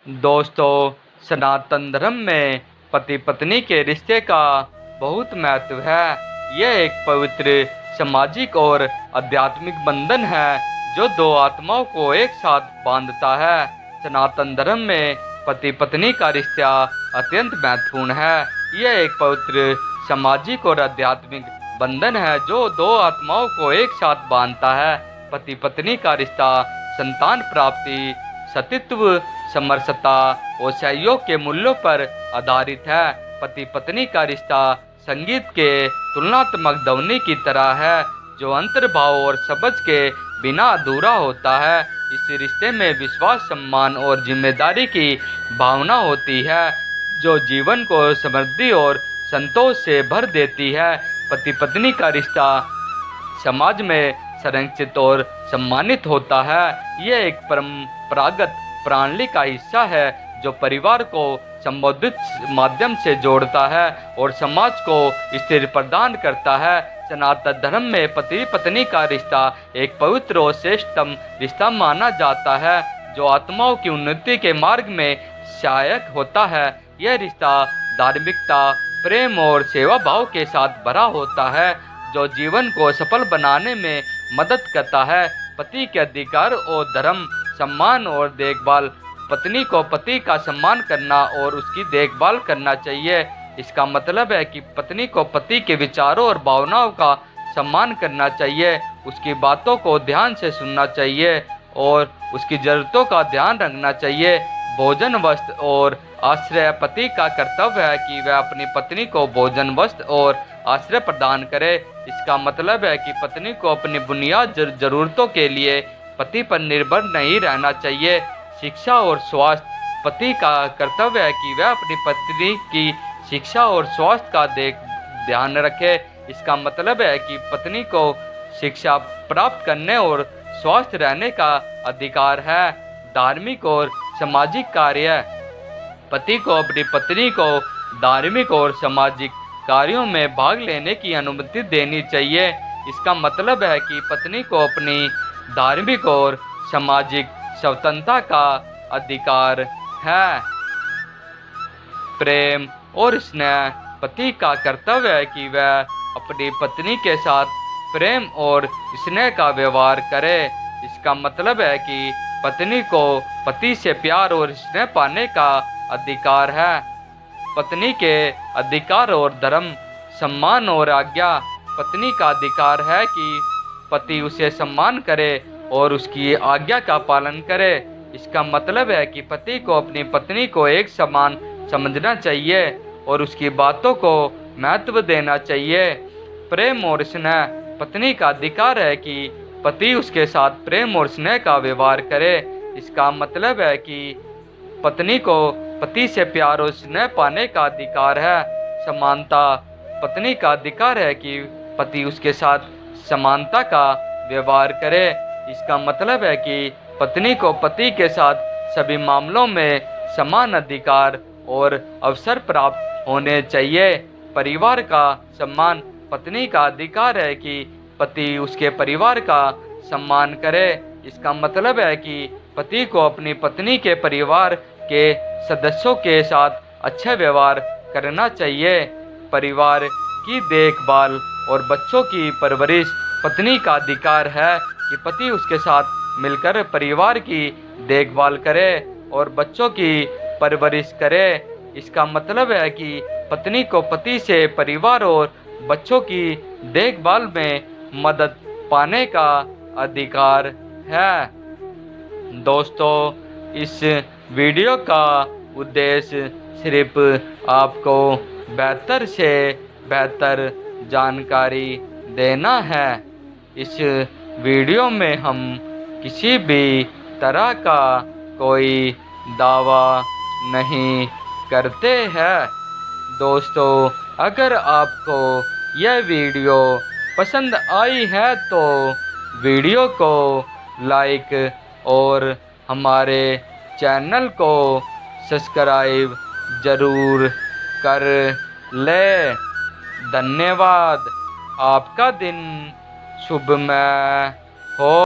दोस्तों, सनातन धर्म में पति पत्नी के रिश्ते का बहुत महत्व है। यह एक पवित्र सामाजिक और आध्यात्मिक बंधन है जो दो आत्माओं को एक साथ बांधता है। सनातन धर्म में पति पत्नी का रिश्ता अत्यंत महत्वपूर्ण है। यह एक पवित्र सामाजिक और आध्यात्मिक बंधन है जो दो आत्माओं को एक साथ बांधता है। पति पत्नी का रिश्ता संतान प्राप्ति, सतीत्व, समरसता और सहयोग के मूल्यों पर आधारित है। पति पत्नी का रिश्ता संगीत के तुलनात्मक ध्वनि की तरह है जो अंतर्भाव और समझ के बिना अधूरा होता है। इस रिश्ते में विश्वास, सम्मान और जिम्मेदारी की भावना होती है जो जीवन को समृद्धि और संतोष से भर देती है। पति पत्नी का रिश्ता समाज में संरक्षित और सम्मानित होता है। यह एक परंपरागत प्रणाली का हिस्सा है जो परिवार को संबंधित माध्यम से जोड़ता है और समाज को स्थिर प्रदान करता है। सनातन धर्म में पति पत्नी का रिश्ता एक पवित्र और श्रेष्ठतम रिश्ता माना जाता है जो आत्माओं की उन्नति के मार्ग में सहायक होता है। यह रिश्ता धार्मिकता, प्रेम और सेवा भाव के साथ भरा होता है जो जीवन को सफल बनाने में मदद करता है। पति के अधिकार और धर्म, सम्मान और देखभाल। पत्नी को पति का सम्मान करना और उसकी देखभाल करना चाहिए। इसका मतलब है कि पत्नी को पति के विचारों और भावनाओं का सम्मान करना चाहिए, उसकी बातों को ध्यान से सुनना चाहिए और उसकी ज़रूरतों का ध्यान रखना चाहिए। भोजन, वस्त्र और आश्रय। पति का कर्तव्य है कि वह अपनी पत्नी को भोजन, वस्त्र और आश्रय प्रदान करे। इसका मतलब है कि पत्नी को अपनी बुनियादी जरूरतों के लिए पति पर निर्भर नहीं रहना चाहिए। शिक्षा और स्वास्थ्य। पति का कर्तव्य है कि वह अपनी पत्नी की शिक्षा और स्वास्थ्य का ध्यान रखे। इसका मतलब है कि पत्नी को शिक्षा प्राप्त करने और स्वस्थ रहने का अधिकार है। धार्मिक और सामाजिक कार्य। पति को अपनी पत्नी को धार्मिक और सामाजिक कार्यों में भाग लेने की अनुमति देनी चाहिए। इसका मतलब है कि पत्नी को अपनी धार्मिक और सामाजिक स्वतंत्रता का अधिकार है। प्रेम और स्नेह। पति का कर्तव्य है कि वह अपनी पत्नी के साथ प्रेम और स्नेह का व्यवहार करे। इसका मतलब है कि पत्नी को पति से प्यार और स्नेह पाने का अधिकार है। पत्नी के अधिकार और धर्म, सम्मान और आज्ञा। पत्नी का अधिकार है कि पति उसे सम्मान करे और उसकी आज्ञा का पालन करे। इसका मतलब है कि पति को अपनी पत्नी को एक समान समझना चाहिए और उसकी बातों को महत्व देना चाहिए। प्रेम और स्नेह। पत्नी का अधिकार है कि पति उसके साथ प्रेम और स्नेह का व्यवहार करे। इसका मतलब है कि पत्नी को पति से प्यार और स्नेह पाने का अधिकार है। समानता। पत्नी का अधिकार है कि पति उसके साथ समानता का व्यवहार करे। इसका मतलब है कि पत्नी को पति के साथ सभी मामलों में समान अधिकार और अवसर प्राप्त होने चाहिए। परिवार का सम्मान। पत्नी का अधिकार है कि पति उसके परिवार का सम्मान करे। इसका मतलब है कि पति को अपनी पत्नी के परिवार के सदस्यों के साथ अच्छा व्यवहार करना चाहिए। परिवार की देखभाल और बच्चों की परवरिश। पत्नी का अधिकार है कि पति उसके साथ मिलकर परिवार की देखभाल करे और बच्चों की परवरिश करे। इसका मतलब है कि पत्नी को पति से परिवार और बच्चों की देखभाल में मदद पाने का अधिकार है। दोस्तों, इस वीडियो का उद्देश्य सिर्फ आपको बेहतर से बेहतर जानकारी देना है। इस वीडियो में हम किसी भी तरह का कोई दावा नहीं करते हैं। दोस्तों, अगर आपको यह वीडियो पसंद आई है तो वीडियो को लाइक और हमारे चैनल को सब्सक्राइब ज़रूर कर ले। धन्यवाद। आपका दिन शुभमय हो।